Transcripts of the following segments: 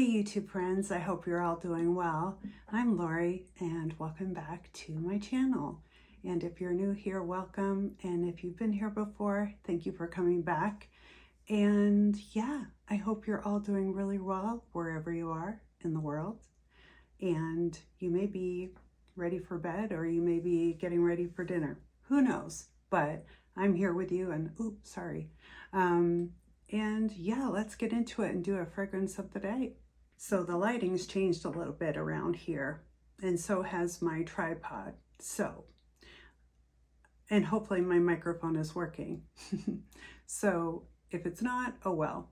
Hey YouTube friends, I hope you're all doing well. I'm Lori and welcome back to my channel. And if you're new here, welcome. And if you've been here before, thank you for coming back. And yeah, I hope you're all doing really well wherever you are in the world. And you may be ready for bed or you may be getting ready for dinner. Who knows? But I'm here with you and oops, sorry. And yeah, let's get into it and do a fragrance of the day. So the lighting's changed a little bit around here, and so has my tripod. And hopefully my microphone is working. So if it's not, oh well.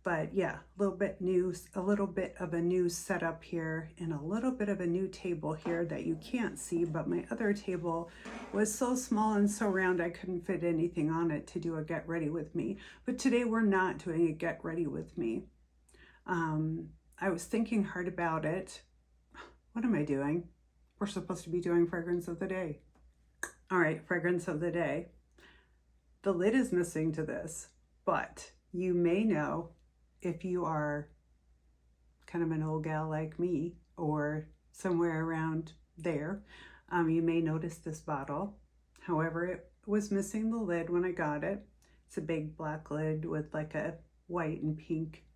But yeah, a little bit of a new setup here and a little bit of a new table here that you can't see, but my other table was so small and so round I couldn't fit anything on it to do a get ready with me. But today we're not doing a get ready with me. I was thinking hard about it. What am I doing? We're supposed to be doing fragrance of the day. All right, fragrance of the day. The lid is missing to this, but you may know if you are kind of an old gal like me or somewhere around there, you may notice this bottle. However, it was missing the lid when I got it. It's a big black lid with like a white and pink.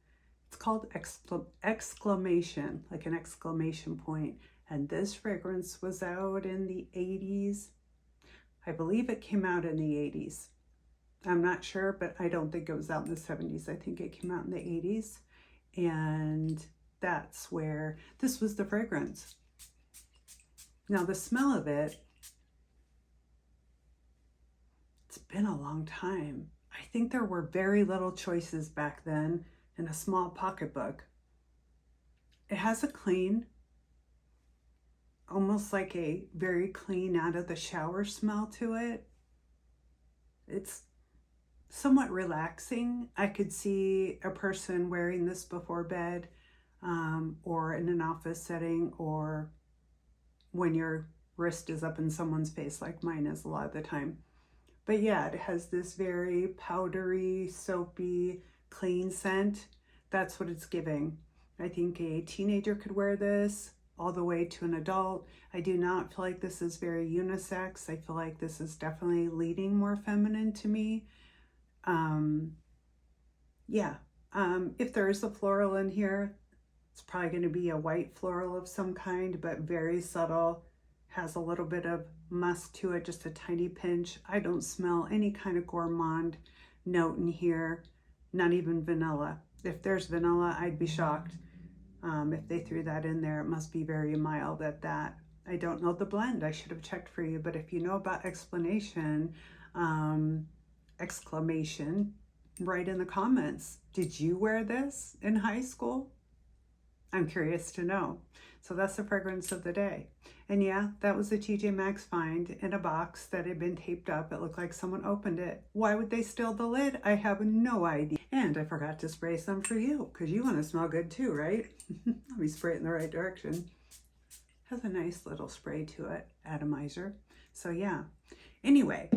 It's called Exclamation, like an exclamation point. And this fragrance was out in the 80s. I believe it came out in the 80s. I'm not sure, but I don't think it was out in the 70s. I think it came out in the 80s. And that's where this was the fragrance. Now the smell of it, it's been a long time. I think there were very little choices back then in a small pocketbook. It has a clean, almost like a very clean out of the shower smell to it. It's somewhat relaxing. I could see a person wearing this before bed, or in an office setting, or when your wrist is up in someone's face like mine is a lot of the time. But yeah, it has this very powdery, soapy, clean scent. That's what it's giving. I think a teenager could wear this all the way to an adult. I do not feel like this is very unisex. I feel like this is definitely leaning more feminine to me. If there is a floral in here, it's probably going to be a white floral of some kind, but very subtle, has a little bit of musk to it, just a tiny pinch. I don't smell any kind of gourmand note in here, not even vanilla. If there's vanilla, I'd be shocked. If they threw that in there, it must be very mild at that. I don't know the blend. I should have checked for you, but if you know about Exclamation, write in the comments. Did you wear this in high school? I'm curious to know. So that's the fragrance of the day. And yeah, that was a TJ Maxx find in a box that had been taped up. It looked like someone opened it. Why would they steal the lid? I have no idea. And I forgot to spray some for you because you want to smell good too, right? Let me spray it in the right direction. Has a nice little spray to it, atomizer. So yeah, anyway,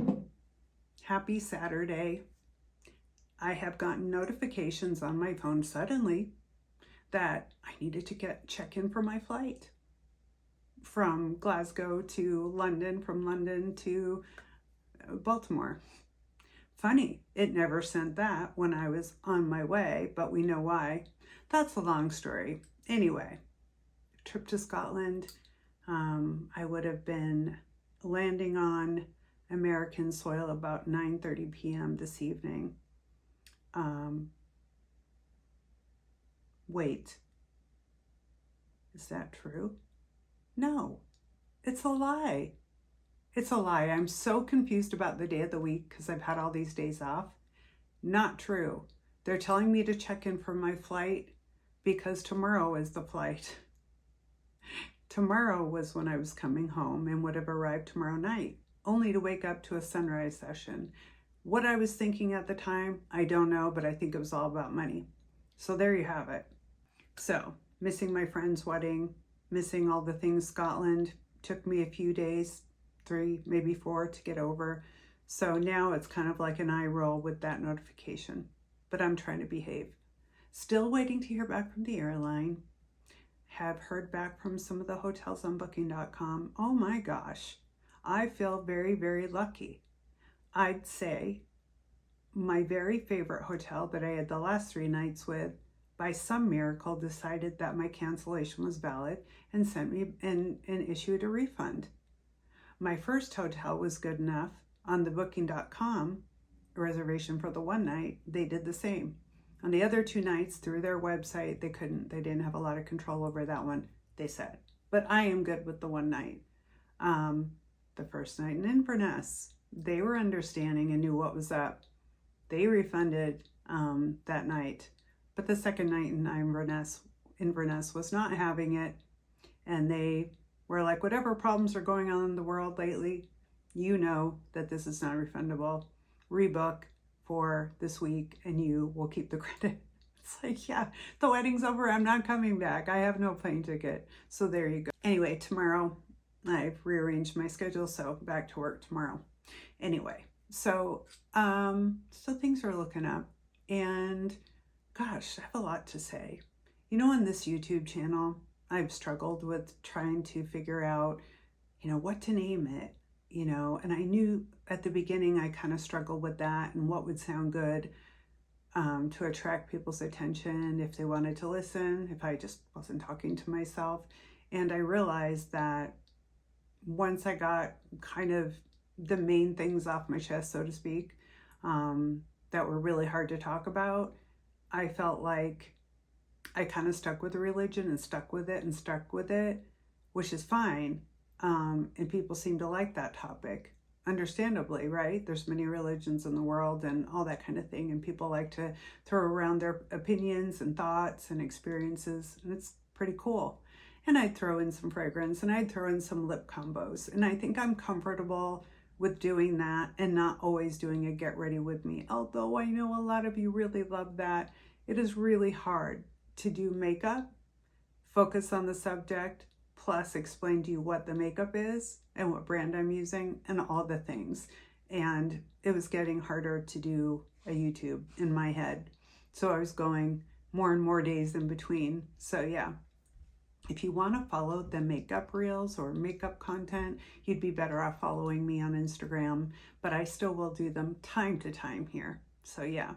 happy Saturday. I have gotten notifications on my phone suddenly that I needed to check in for my flight from Glasgow to London, from London to Baltimore. Funny, it never sent that when I was on my way, but we know why. That's a long story. Anyway, trip to Scotland. I would have been landing on American soil about 9:30 p.m. this evening. Wait, is that true? No, it's a lie. It's a lie. I'm so confused about the day of the week because I've had all these days off. Not true. They're telling me to check in for my flight because tomorrow is the flight. Tomorrow was when I was coming home and would have arrived tomorrow night, only to wake up to a sunrise session. What I was thinking at the time, I don't know, but I think it was all about money. So there you have it. So, missing my friend's wedding, missing all the things Scotland, took me a few days, 3, maybe 4 to get over. So now it's kind of like an eye roll with that notification, but I'm trying to behave. Still waiting to hear back from the airline. Have heard back from some of the hotels on booking.com. Oh my gosh, I feel very, very lucky. I'd say my very favorite hotel that I had the last 3 nights with, by some miracle, decided that my cancellation was valid and sent me and issued a refund. My first hotel was good enough. On the booking.com reservation for the one night, they did the same. On the other 2 nights through their website, they didn't have a lot of control over that one, they said. But I am good with the one night. The first night in Inverness, they were understanding and knew what was up. They refunded that night. But the second night in Inverness was not having it. And they were like, whatever problems are going on in the world lately, you know that this is not refundable. Rebook for this week and you will keep the credit. It's like, yeah, the wedding's over. I'm not coming back. I have no plane ticket. So there you go. Anyway, tomorrow I've rearranged my schedule, so back to work tomorrow. Anyway, so things are looking up, and gosh, I have a lot to say. You know, on this YouTube channel, I've struggled with trying to figure out, what to name it, and I knew at the beginning I kind of struggled with that and what would sound good to attract people's attention if they wanted to listen, if I just wasn't talking to myself. And I realized that once I got kind of the main things off my chest, so to speak, that were really hard to talk about, I felt like I kind of stuck with the religion and stuck with it, which is fine. And people seem to like that topic, understandably, right? There's many religions in the world and all that kind of thing. And people like to throw around their opinions and thoughts and experiences. And it's pretty cool. And I'd throw in some fragrance and I'd throw in some lip combos. And I think I'm comfortable with doing that and not always doing a get ready with me. Although I know a lot of you really love that. It is really hard to do makeup, focus on the subject, plus explain to you what the makeup is and what brand I'm using and all the things. And it was getting harder to do a YouTube in my head. So I was going more and more days in between. So yeah, if you want to follow the makeup reels or makeup content, you'd be better off following me on Instagram, but I still will do them time to time here. So yeah,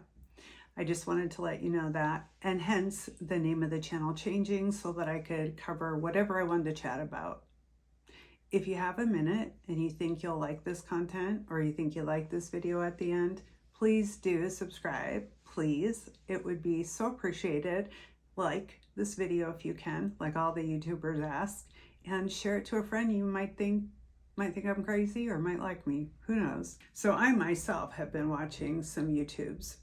I just wanted to let you know that, and hence the name of the channel changing so that I could cover whatever I wanted to chat about. If you have a minute and you think you'll like this content or you think you like this video at the end, please do subscribe, please. It would be so appreciated. Like this video if you can, like all the YouTubers ask, and share it to a friend you might think I'm crazy or might like me. Who knows? So I myself have been watching some YouTubes.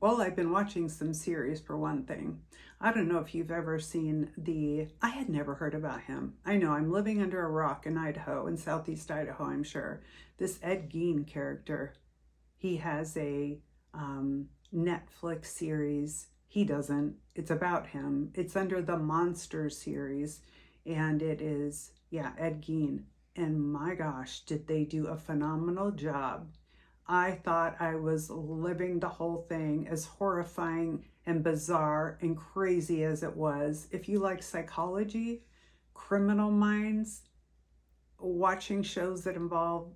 Well, I've been watching some series for one thing. I don't know if you've ever seen I had never heard about him. I know, I'm living under a rock in Idaho, in Southeast Idaho, I'm sure. This Ed Gein character, he has a Netflix series. He doesn't. It's about him. It's under the Monster series, and it is, Ed Gein. And my gosh, did they do a phenomenal job. I thought I was living the whole thing, as horrifying and bizarre and crazy as it was. If you like psychology, criminal minds, watching shows that involve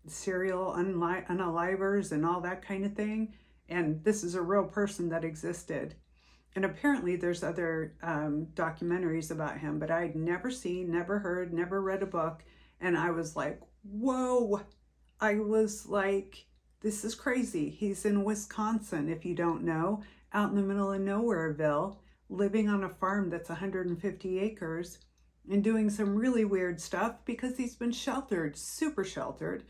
serial unalivers and all that kind of thing, and this is a real person that existed. And apparently there's other documentaries about him, but I'd never seen, never heard, never read a book. And I was like, whoa. I was like, this is crazy. He's in Wisconsin, if you don't know, out in the middle of Nowhereville, living on a farm that's 150 acres and doing some really weird stuff because he's been sheltered, super sheltered.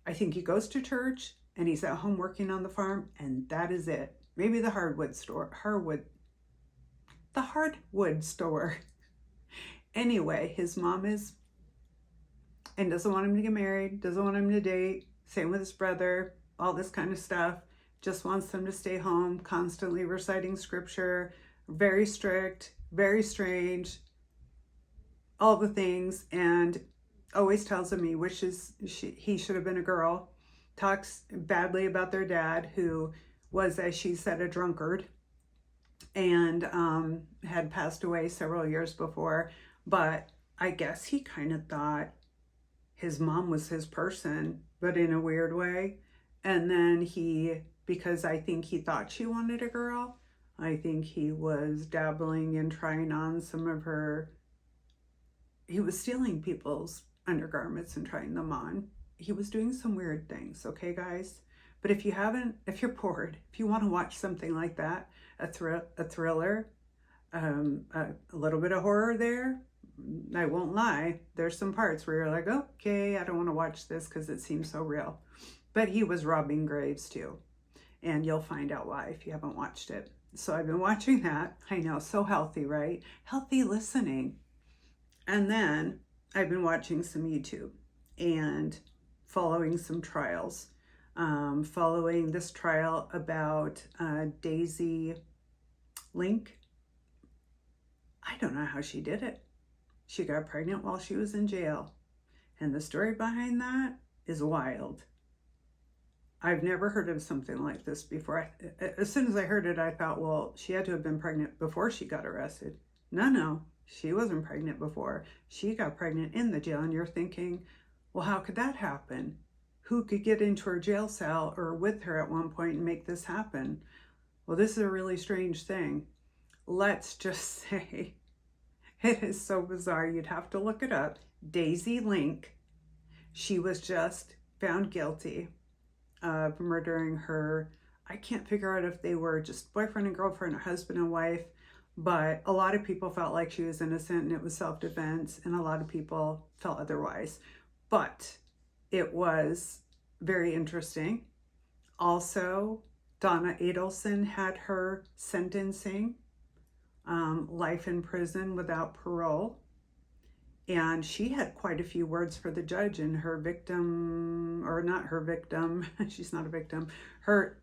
I think he goes to church and he's at home working on the farm, and that is it. Maybe the hardwood store. Anyway, his mom is, and doesn't want him to get married, doesn't want him to date. Same with his brother, all this kind of stuff. Just wants them to stay home, constantly reciting scripture, very strict, very strange, all the things, and always tells him he wishes he should have been a girl. Talks badly about their dad, who was, as she said, a drunkard. and had passed away several years before. But I guess he kind of thought his mom was his person, but in a weird way. And then because I think he thought she wanted a girl, I think he was dabbling and trying on some of her, he was stealing people's undergarments and trying them on. He was doing some weird things, okay, guys? But if you're bored, if you want to watch something like that, a thriller, a little bit of horror there, I won't lie, there's some parts where you're like, okay, I don't want to watch this because it seems so real. But he was robbing graves too, and you'll find out why if you haven't watched it. So I've been watching that. I know, so healthy, right? Healthy listening. And then I've been watching some YouTube and following some trials. Following this trial about Daisy Link. I don't know how she did it. She got pregnant while she was in jail. And the story behind that is wild. I've never heard of something like this before. As soon as I heard it, I thought, well, she had to have been pregnant before she got arrested. No, she wasn't pregnant before. She got pregnant in the jail, and you're thinking, well, how could that happen? Who could get into her jail cell or with her at one point and make this happen? Well, this is a really strange thing. Let's just say it is so bizarre. You'd have to look it up. Daisy Link. She was just found guilty of murdering her. I can't figure out if they were just boyfriend and girlfriend or husband and wife, but a lot of people felt like she was innocent and it was self-defense, and a lot of people felt otherwise. But it was very interesting. Also, Donna Adelson had her sentencing, life in prison without parole. And she had quite a few words for the judge in her victim, or not her victim, she's not a victim,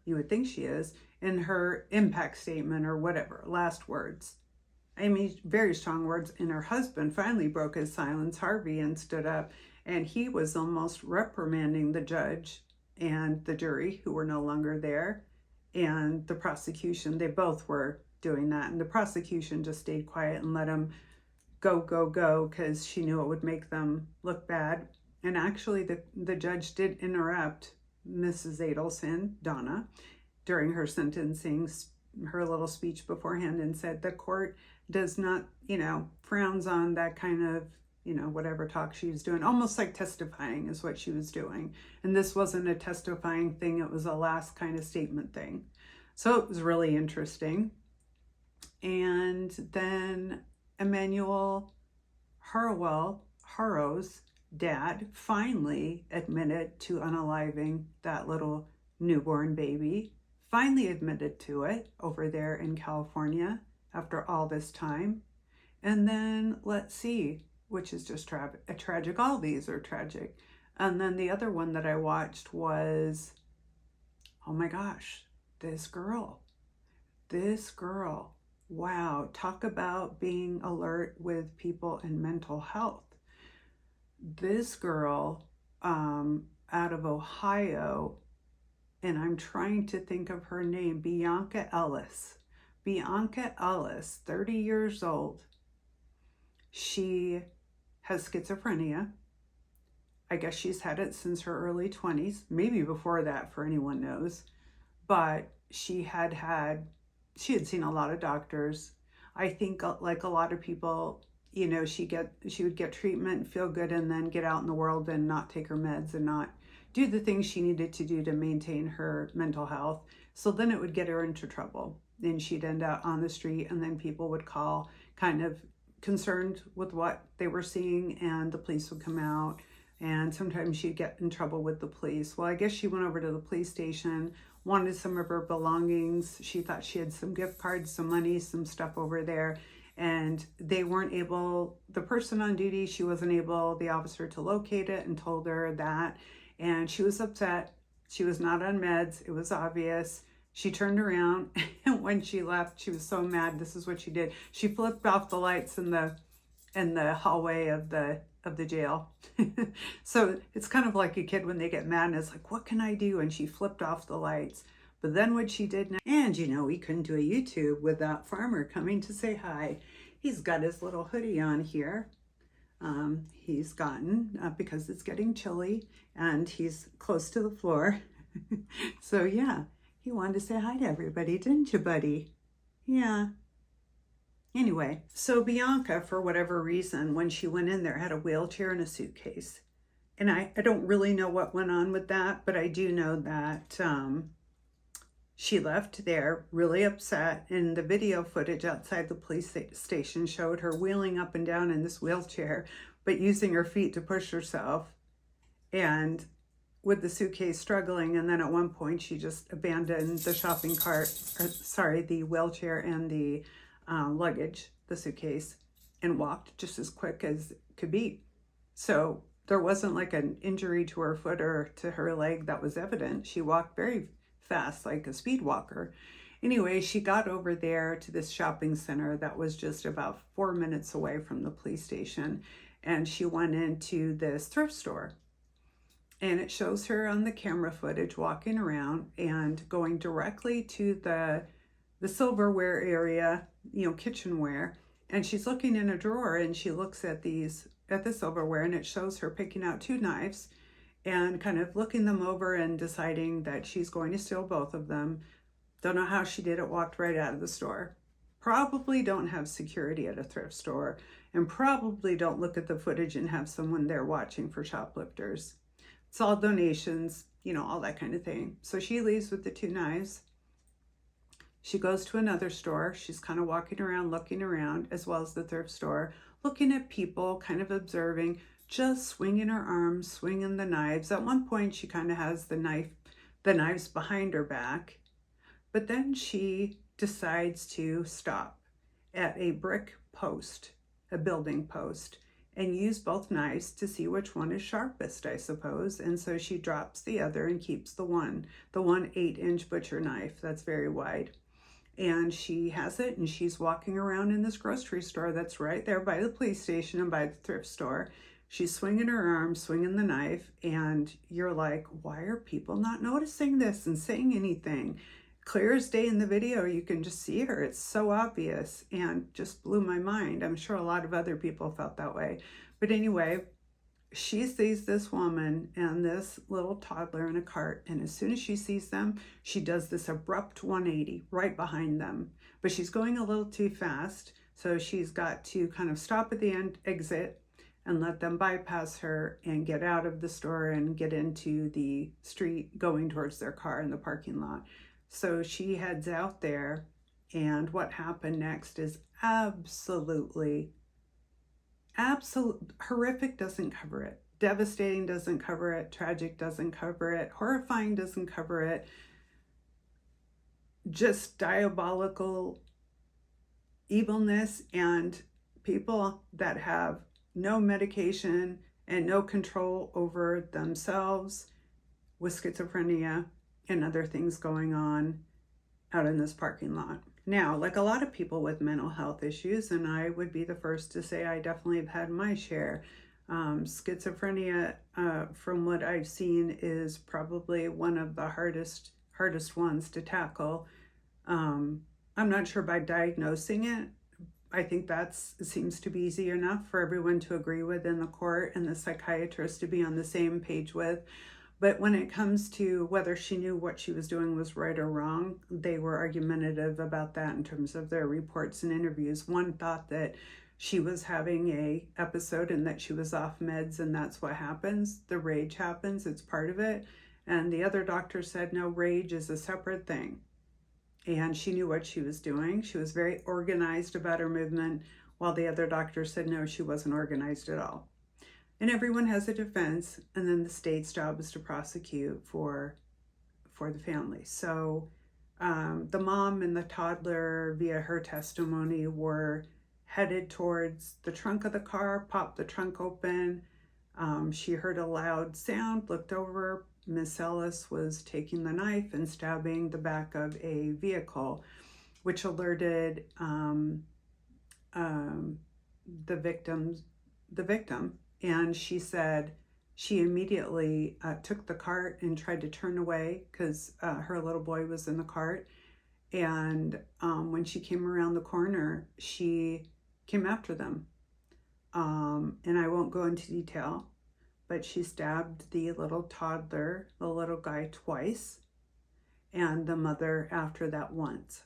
you would think she is, in her impact statement or whatever, last words. I mean, very strong words. And her husband finally broke his silence, Harvey, and stood up. And he was almost reprimanding the judge and the jury, who were no longer there, and the prosecution. They both were doing that. And the prosecution just stayed quiet and let him go, because she knew it would make them look bad. And actually, the judge did interrupt Mrs. Adelson, Donna, during her sentencing, her little speech beforehand, and said the court does not, frowns on that kind of, whatever talk she was doing. Almost like testifying is what she was doing. And this wasn't a testifying thing. It was a last kind of statement thing. So it was really interesting. And then Emmanuel Harrow's dad finally admitted to unaliving that little newborn baby, finally admitted to it over there in California after all this time. And then let's see, which is just tragic. All these are tragic. And then the other one that I watched was, oh my gosh, this girl. Wow, talk about being alert with people in mental health. This girl out of Ohio, and I'm trying to think of her name, Bianca Ellis. Bianca Ellis, 30 years old. She has schizophrenia. I guess she's had it since her early 20s, maybe before that, for anyone knows. But she had seen a lot of doctors. I think, like a lot of people, she would get treatment, feel good, and then get out in the world and not take her meds and not do the things she needed to do to maintain her mental health. So then it would get her into trouble, and she'd end up on the street, and then people would call kind of concerned with what they were seeing, and the police would come out, and sometimes she'd get in trouble with the police. Well, I guess she went over to the police station, wanted some of her belongings. She thought she had some gift cards, some money, some stuff over there, and they weren't able, the person on duty, she wasn't able, the officer, to locate it, and told her that, and she was upset. She was not on meds. It was obvious. She turned around, and when she left, she was so mad. This is what she did. She flipped off the lights in the hallway of the jail. So it's kind of like a kid when they get mad and it's like, what can I do? And she flipped off the lights. But then what she did now, and you know, we couldn't do a YouTube without Farmer coming to say hi. He's got his little hoodie on here. He's gotten, because it's getting chilly and he's close to the floor. So yeah, he wanted to say hi to everybody, didn't you, buddy? Yeah. Anyway, so Bianca, for whatever reason, when she went in there, had a wheelchair and a suitcase. And I don't really know what went on with that, but I do know that she left there really upset, and the video footage outside the police station showed her wheeling up and down in this wheelchair, but using her feet to push herself, and with the suitcase struggling. And then at one point she just abandoned the shopping cart, the wheelchair and the luggage, the suitcase, and walked just as quick as could be. So there wasn't like an injury to her foot or to her leg that was evident. She walked very fast, like a speed walker. Anyway, she got over there to this shopping center that was just about 4 minutes away from the police station, and she went into this thrift store. And it shows her on the camera footage walking around and going directly to the silverware area, you know, kitchenware. And she's looking in a drawer, and she looks at the silverware, and it shows her picking out 2 knives and kind of looking them over and deciding that she's going to steal both of them. Don't know how she did it, walked right out of the store. Probably don't have security at a thrift store, and probably don't look at the footage and have someone there watching for shoplifters. It's all donations, you know, all that kind of thing. So she leaves with the 2 knives. She goes to another store. She's kind of walking around, looking around, as well as the thrift store, looking at people, kind of observing, just swinging her arms, swinging the knives. At one point, she kind of has the knives behind her back. But then she decides to stop at a brick post, a building post, and use both knives to see which one is sharpest, I suppose. And so she drops the other and keeps the one 8-inch butcher knife that's very wide. And she has it, and she's walking around in this grocery store that's right there by the police station and by the thrift store. She's swinging her arms, swinging the knife, and you're like, why are people not noticing this and saying anything? Clear as day in the video, you can just see her. It's so obvious, and just blew my mind. I'm sure a lot of other people felt that way. But anyway, she sees this woman and this little toddler in a cart, and as soon as she sees them, she does this abrupt 180 right behind them. But she's going a little too fast, so she's got to kind of stop at the exit and let them bypass her and get out of the store and get into the street going towards their car in the parking lot. So she heads out there, and what happened next is absolutely horrific doesn't cover it. Devastating doesn't cover it. Tragic doesn't cover it. Horrifying doesn't cover it. Just diabolical evilness, and people that have no medication and no control over themselves with schizophrenia and other things going on out in this parking lot. Now, like a lot of people with mental health issues, and I would be the first to say I definitely have had my share. Schizophrenia, from what I've seen, is probably one of the hardest ones to tackle. I'm not sure by diagnosing it. I think that seems to be easy enough for everyone to agree with in the court and the psychiatrist to be on the same page with. But when it comes to whether she knew what she was doing was right or wrong, they were argumentative about that in terms of their reports and interviews. One thought that she was having a episode and that she was off meds, and that's what happens. The rage happens, it's part of it. And the other doctor said, no, rage is a separate thing. And she knew what she was doing. She was very organized about her movement, while the other doctor said, no, she wasn't organized at all. And everyone has a defense, and then the state's job is to prosecute for the family. So the mom and the toddler, via her testimony, were headed towards the trunk of the car, popped the trunk open. She heard a loud sound, looked over. Miss Ellis was taking the knife and stabbing the back of a vehicle, which alerted the victim. And she said she immediately took the cart and tried to turn away because her little boy was in the cart. And when she came around the corner, she came after them. And I won't go into detail, but she stabbed the little toddler, the little guy, twice, and the mother after that once.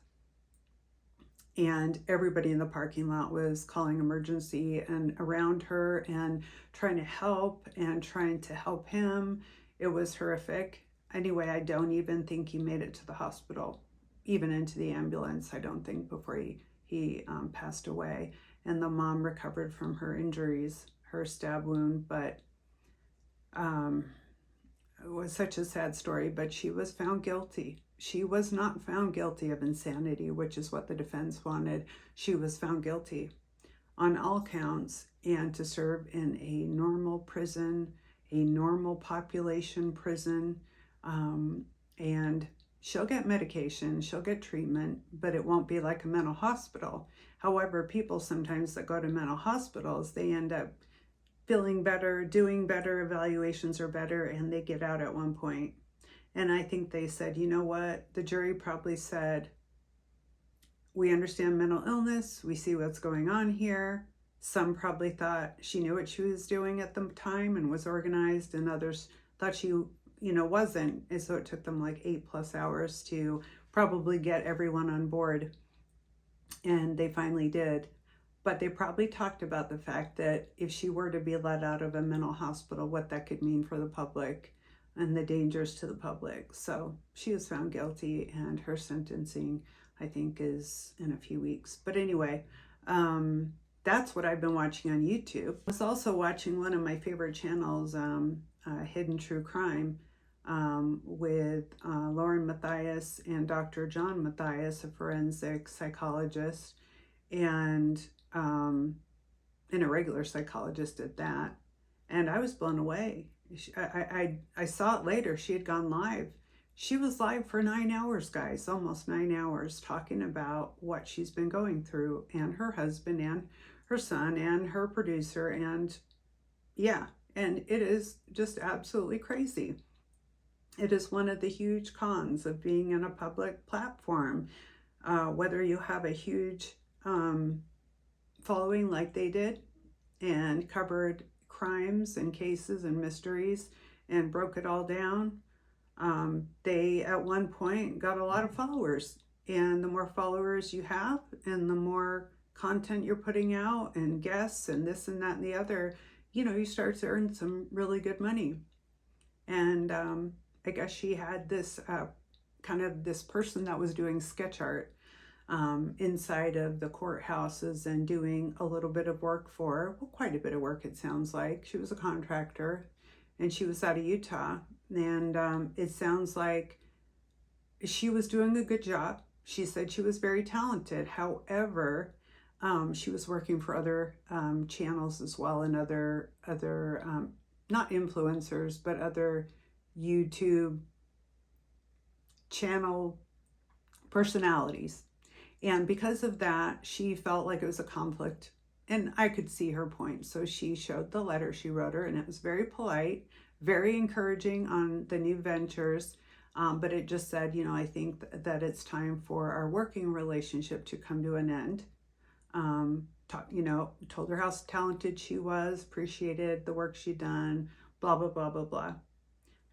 And everybody in the parking lot was calling emergency and around her and trying to help him. It was horrific. Anyway, I don't even think he made it to the hospital, even into the ambulance, I don't think, before he passed away. And the mom recovered from her injuries, her stab wound, but it was such a sad story, but she was found guilty. She was not found guilty of insanity, which is what the defense wanted. She was found guilty on all counts and to serve in a normal prison, a normal population prison. And she'll get medication, she'll get treatment, but it won't be like a mental hospital. However, people sometimes that go to mental hospitals, they end up feeling better, doing better, evaluations are better, and they get out at one point. And I think they said, you know what? The jury probably said, we understand mental illness, we see what's going on here. Some probably thought she knew what she was doing at the time and was organized, and others thought she, wasn't. And so it took them like 8+ hours to probably get everyone on board. And they finally did. But they probably talked about the fact that if she were to be let out of a mental hospital, what that could mean for the public and the dangers to the public. So she was found guilty, and her sentencing, I think, is in a few weeks. But anyway, that's what I've been watching on YouTube. I was also watching one of my favorite channels, Hidden True Crime, with Lauren Matthias and Dr. John Matthias, a forensic psychologist, and a regular psychologist at that. And I was blown away. I saw it later. She had gone live. She was live for 9 hours, guys, almost 9 hours, talking about what she's been going through, and her husband and her son and her producer. And yeah, and it is just absolutely crazy. It is one of the huge cons of being in a public platform, whether you have a huge following like they did and covered crimes and cases and mysteries and broke it all down. They at one point got a lot of followers, and the more followers you have and the more content you're putting out and guests and this and that and the other, you start to earn some really good money. And I guess she had this kind of this person that was doing sketch art inside of the courthouses and doing a little bit of work quite a bit of work, it sounds like. She was a contractor, and she was out of Utah. And it sounds like she was doing a good job. She said she was very talented. However, she was working for other channels as well, and other not influencers, but other YouTube channel personalities. And because of that, she felt like it was a conflict. And I could see her point. So she showed the letter she wrote her, and it was very polite, very encouraging on the new ventures. But it just said, I think that it's time for our working relationship to come to an end. Told her how talented she was, appreciated the work she'd done, blah, blah, blah, blah, blah.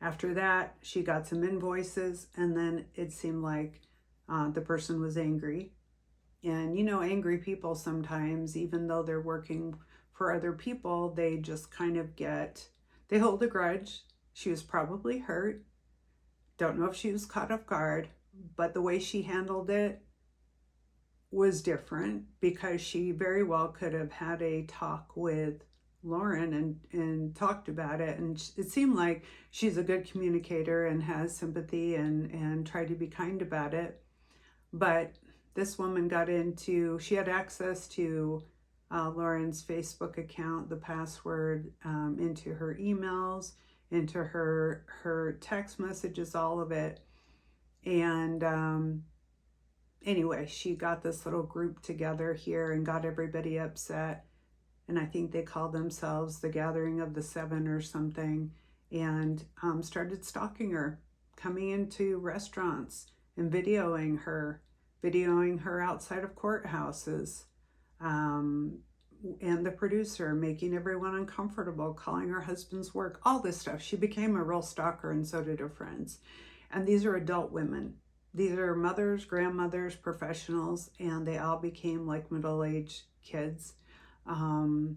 After that, she got some invoices, and then it seemed like the person was angry. And angry people sometimes, even though they're working for other people, they just kind of they hold a grudge. She was probably hurt. Don't know if she was caught off guard, but the way she handled it was different, because she very well could have had a talk with Lauren and talked about it. And it seemed like she's a good communicator and has sympathy and tried to be kind about it. But this woman she had access to Lauren's Facebook account, the password, into her emails, into her text messages, all of it. And anyway, she got this little group together here and got everybody upset. and I think they called themselves the Gathering of the Seven or something, and started stalking her, coming into restaurants and videoing her outside of courthouses. And the producer making everyone uncomfortable, calling her husband's work, all this stuff. She became a real stalker, and so did her friends. And these are adult women. These are mothers, grandmothers, professionals, and they all became like middle-aged kids, and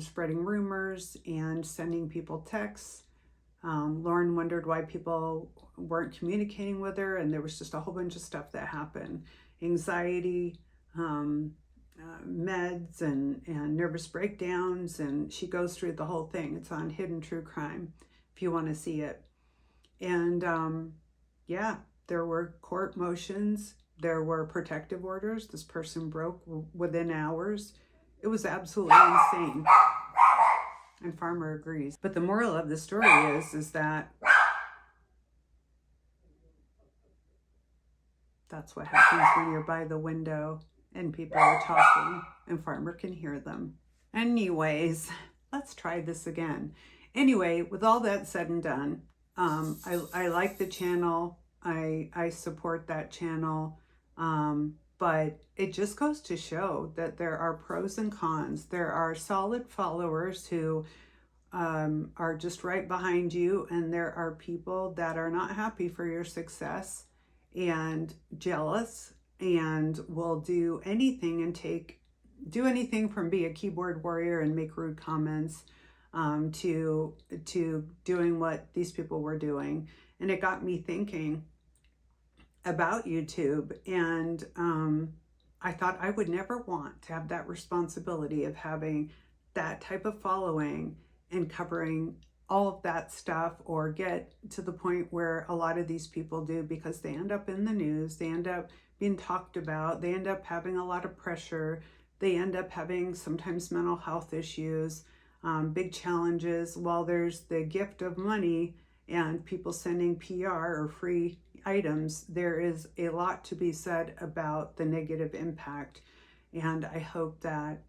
spreading rumors and sending people texts. Lauren wondered why people weren't communicating with her, and there was just a whole bunch of stuff that happened. Anxiety, meds, and nervous breakdowns, and she goes through the whole thing. It's on Hidden True Crime if you want to see it. And yeah, there were court motions, there were protective orders this person broke within hours. It was absolutely insane. And Farmer agrees. But the moral of the story is that that's what happens when you're by the window and people are talking and Farmer can hear them. Anyways, let's try this again. Anyway, with all that said and done, I like the channel. I support that channel. But it just goes to show that there are pros and cons. There are solid followers who are just right behind you, and there are people that are not happy for your success and jealous and will do anything and do anything from be a keyboard warrior and make rude comments to doing what these people were doing. And it got me thinking about YouTube, and I thought I would never want to have that responsibility of having that type of following and covering all of that stuff, or get to the point where a lot of these people do, because they end up in the news, they end up being talked about, they end up having a lot of pressure, they end up having sometimes mental health issues, big challenges. While there's the gift of money and people sending PR or free items, there is a lot to be said about the negative impact. And I hope that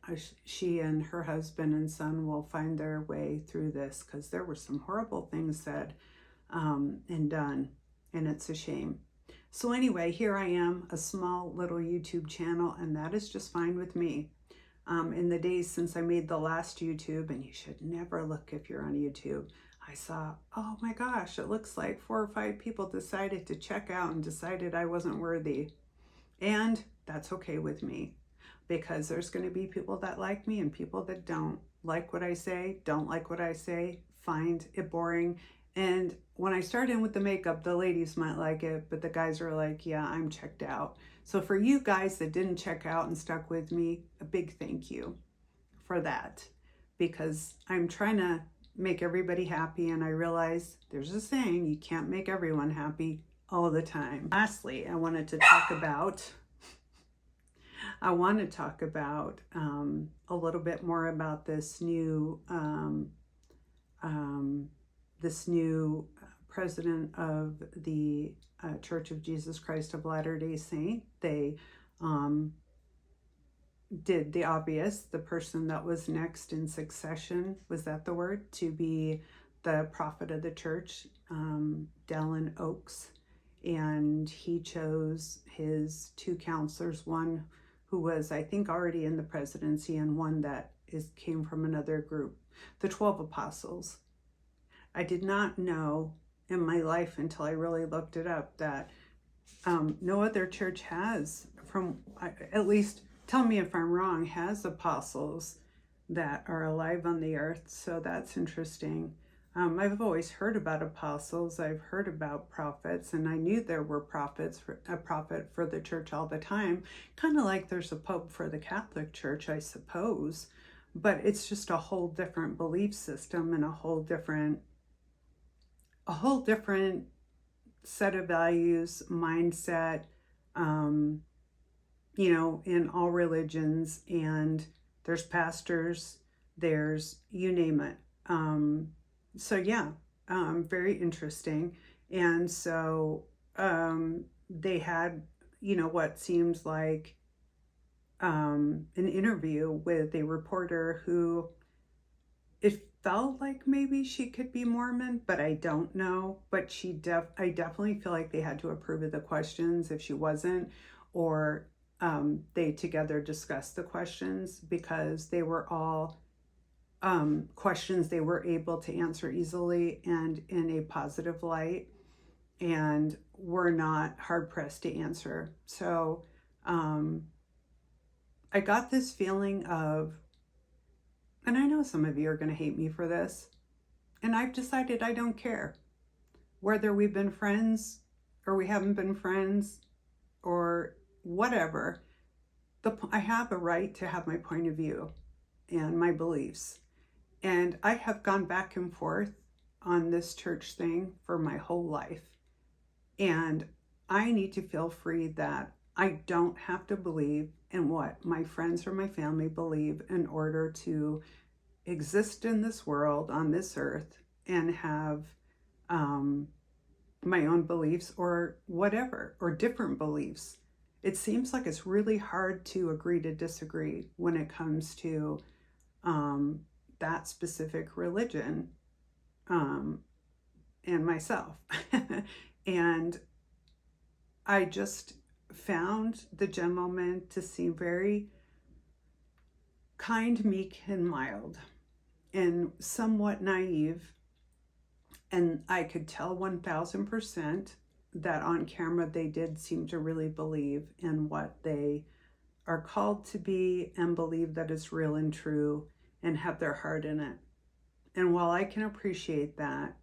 she and her husband and son will find their way through this, because there were some horrible things said and done, and it's a shame. So anyway, here I am, a small little YouTube channel, and that is just fine with me. In the days since I made the last YouTube, and you should never look if you're on YouTube, I saw, oh my gosh, it looks like 4 or 5 people decided to check out and decided I wasn't worthy. And that's okay with me, because there's going to be people that like me and people that don't like what I say, don't like what I say, find it boring. And when I start in with the makeup, the ladies might like it, but the guys are like, yeah, I'm checked out. So for you guys that didn't check out and stuck with me, a big thank you for that, because I'm trying to make everybody happy, and I realize there's a saying, you can't make everyone happy all the time. Lastly, I want to talk about a little bit more about this new president of the Church of Jesus Christ of Latter-day Saint. They did the obvious. The person that was next in succession, was that the word, to be the prophet of the church, Dallin Oaks. And he chose his 2 counselors, one who was, I think, already in the presidency, and one that came from another group, the 12 apostles. I did not know in my life until I really looked it up that no other church has, at least, tell me if I'm wrong, has apostles that are alive on the earth. So that's interesting. I've always heard about apostles. I've heard about prophets, and I knew there were prophets, a prophet for the church all the time, kind of like there's a pope for the Catholic Church, I suppose. But it's just a whole different belief system and a whole different set of values, mindset, in all religions. And there's pastors, there's, you name it. So yeah, very interesting. And so they had, what seems like an interview with a reporter who, it felt like maybe she could be Mormon, but I don't know. But I definitely feel like they had to approve of the questions if she wasn't, or they together discussed the questions, because they were all questions they were able to answer easily and in a positive light, and were not hard pressed to answer. So I got this feeling of, and I know some of you are going to hate me for this, and I've decided I don't care whether we've been friends or we haven't been friends or whatever. I have a right to have my point of view and my beliefs. And I have gone back and forth on this church thing for my whole life. And I need to feel free that I don't have to believe in what my friends or my family believe in order to exist in this world, on this earth, and have my own beliefs or whatever, or different beliefs. It seems like it's really hard to agree to disagree when it comes to that specific religion and myself. And I just found the gentleman to seem very kind, meek, and mild, and somewhat naive. And I could tell 1000% that on camera they did seem to really believe in what they are called to be, and believe that it's real and true, and have their heart in it. And while I can appreciate that,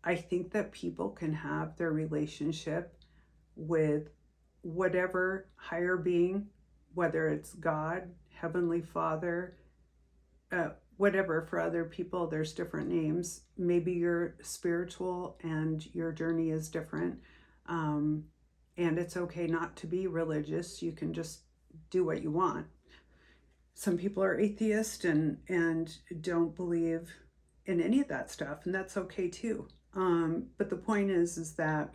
I think that people can have their relationship with whatever higher being, whether it's God, Heavenly Father, whatever. For other people, there's different names. Maybe you're spiritual and your journey is different. And it's okay not to be religious. You can just do what you want. Some people are atheist and don't believe in any of that stuff, and that's okay too. But the point is that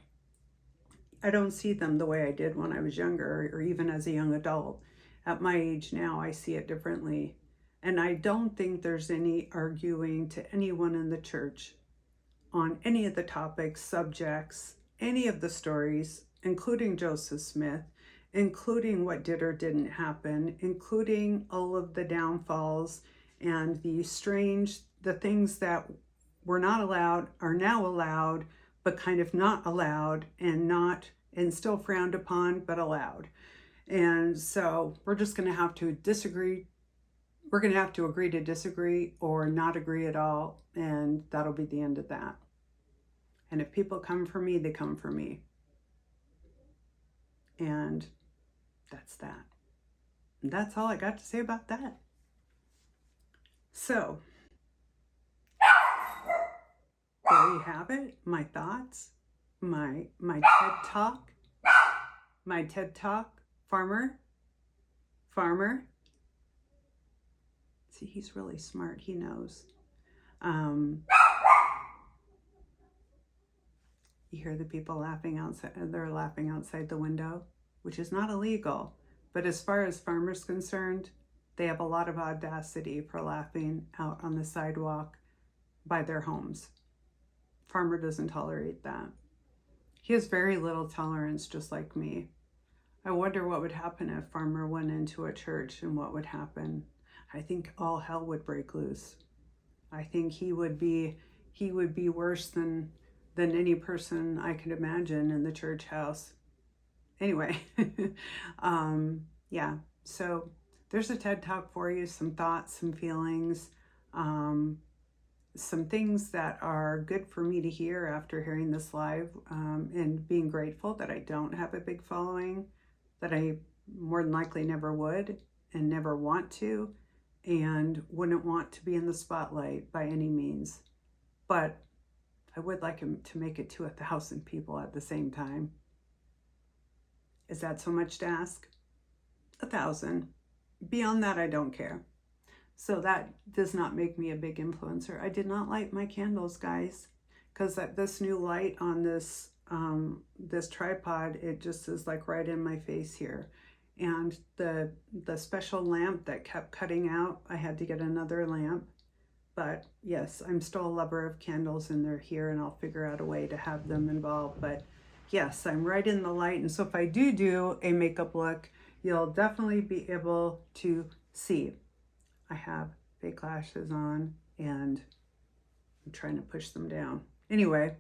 I don't see them the way I did when I was younger, or even as a young adult. At my age now, I see it differently. And I don't think there's any arguing to anyone in the church on any of the topics, subjects, any of the stories, including Joseph Smith, including what did or didn't happen, including all of the downfalls and the things that were not allowed are now allowed, but kind of not allowed, and still frowned upon, but allowed. And so we're just going to have to disagree. We're going to have to agree to disagree, or not agree at all, and that'll be the end of that. And if people come for me, they come for me. And that's that. And that's all I got to say about that. So, there you have it. My thoughts, my TED Talk, Farmer. See, he's really smart. He knows. You hear the people laughing outside. They're laughing outside the window, which is not illegal. But as far as Farmer's concerned, they have a lot of audacity for laughing out on the sidewalk by their homes. Farmer doesn't tolerate that. He has very little tolerance, just like me. I wonder what would happen if Farmer went into a church, and what would happen. I think all hell would break loose. I think he would be worse than any person I could imagine in the church house. Anyway, yeah, so there's a TED Talk for you, some thoughts, some feelings, some things that are good for me to hear after hearing this live, and being grateful that I don't have a big following, that I more than likely never would and never want to, and wouldn't want to be in the spotlight by any means. But I would like him to make it to 1,000 people at the same time. Is that so much to ask? 1,000. Beyond that, I don't care. So that does not make me a big influencer. I did not light my candles, guys, because this new light on this this tripod, it just is like right in my face here. And the special lamp that kept cutting out, I had to get another lamp. But yes, I'm still a lover of candles and they're here, and I'll figure out a way to have them involved. But yes, I'm right in the light. And so if I do a makeup look, you'll definitely be able to see. I have fake lashes on and I'm trying to push them down. Anyway,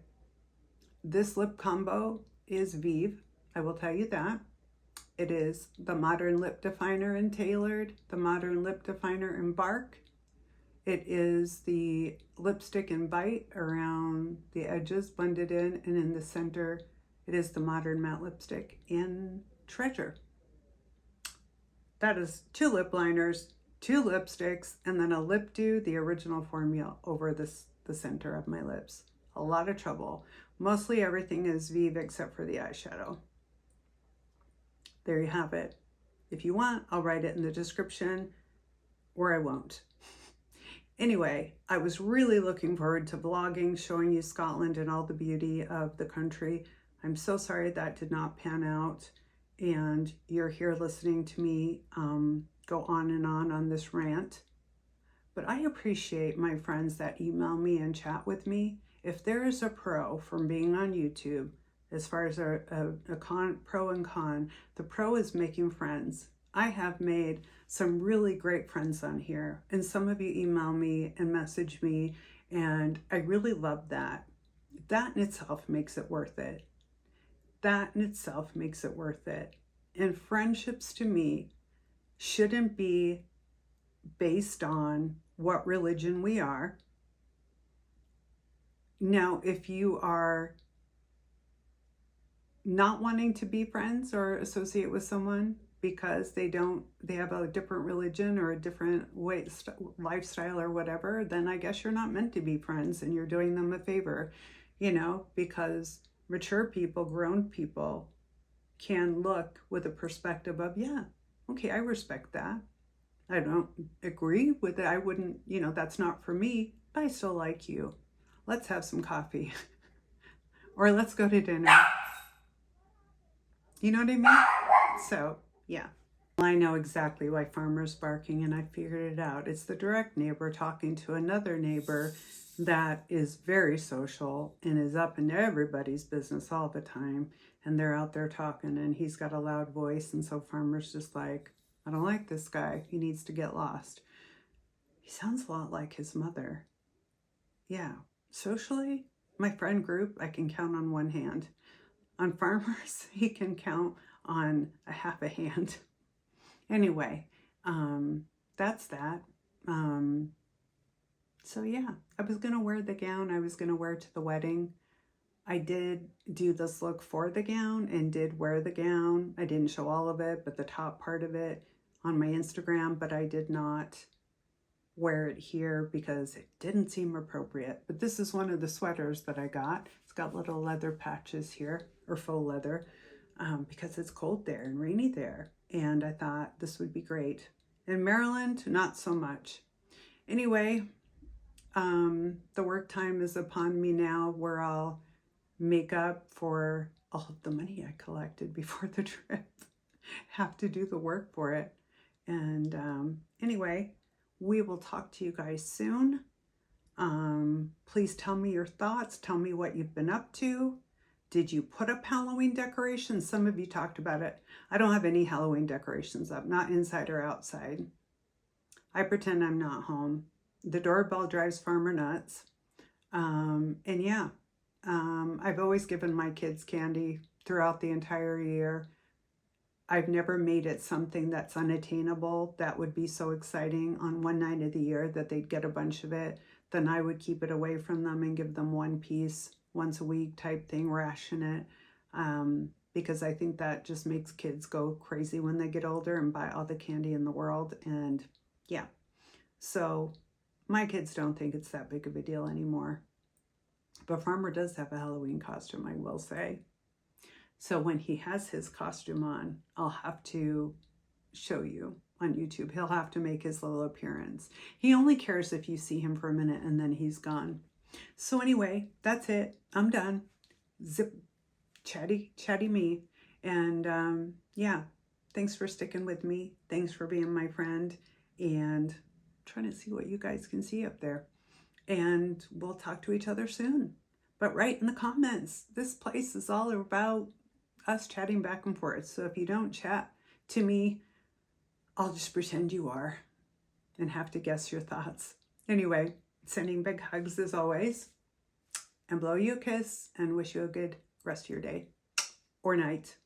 this lip combo is Vieve. I will tell you that. It is the Modern Lip Definer in Tailored, the Modern Lip Definer in Bark. It is the lipstick in Bite around the edges, blended in, and in the center, it is the Modern Matte Lipstick in Treasure. That is 2 lip liners, 2 lipsticks, and then a lip dew, the original formula, over the center of my lips. A lot of trouble. Mostly everything is Vieve except for the eyeshadow. There you have it. If you want, I'll write it in the description, or I won't. Anyway, I was really looking forward to vlogging, showing you Scotland and all the beauty of the country. I'm so sorry that did not pan out, and you're here listening to me go on and on this rant. But I appreciate my friends that email me and chat with me. If there is a pro from being on YouTube, as far as a pro and con, the pro is making friends. I have made some really great friends on here, and some of you email me and message me, and I really love that. That in itself makes it worth it. That in itself makes it worth it. And friendships to me shouldn't be based on what religion we are. Now, if you are not wanting to be friends or associate with someone because they have a different religion or a different lifestyle or whatever, then I guess you're not meant to be friends and you're doing them a favor, because mature people, grown people can look with a perspective of, yeah, okay, I respect that. I don't agree with it. I wouldn't, that's not for me, but I still like you. Let's have some coffee or let's go to dinner. You know what I mean? So, yeah. I know exactly why Farmer's barking, and I figured it out. It's the direct neighbor talking to another neighbor that is very social and is up in everybody's business all the time. And they're out there talking, and he's got a loud voice. And so Farmer's just like, I don't like this guy. He needs to get lost. He sounds a lot like his mother. Yeah. Socially, my friend group, I can count on one hand. On Farmers, he can count on a half a hand. Anyway, that's that. So yeah, I was going to wear the gown I was going to wear to the wedding. I did do this look for the gown and did wear the gown. I didn't show all of it, but the top part of it on my Instagram, but I did not wear it here because it didn't seem appropriate. But this is one of the sweaters that I got. It's got little leather patches here, or faux leather, because it's cold there and rainy there. And I thought this would be great. In Maryland, not so much. Anyway, the work time is upon me now, where I'll make up for all of the money I collected before the trip. Have to do the work for it. And anyway, we will talk to you guys soon. Please tell me your thoughts. Tell me what you've been up to. Did you put up Halloween decorations? Some of you talked about it. I don't have any Halloween decorations up, not inside or outside. I pretend I'm not home. The doorbell drives Farmer nuts. And yeah, I've always given my kids candy throughout the entire year. I've never made it something that's unattainable. That would be so exciting on one night of the year that they'd get a bunch of it. Then I would keep it away from them and give them one piece once a week type thing, ration it. Because I think that just makes kids go crazy when they get older and buy all the candy in the world. And yeah, so my kids don't think it's that big of a deal anymore. But Farmer does have a Halloween costume, I will say. So when he has his costume on, I'll have to show you on YouTube. He'll have to make his little appearance. He only cares if you see him for a minute and then he's gone. So anyway, that's it. I'm done. Zip. chatty me. And yeah, thanks for sticking with me. Thanks for being my friend. And trying to see what you guys can see up there. And we'll talk to each other soon. But write in the comments. This place is all about us chatting back and forth. So if you don't chat to me, I'll just pretend you are and have to guess your thoughts. Anyway, sending big hugs as always, and blow you a kiss and wish you a good rest of your day or night.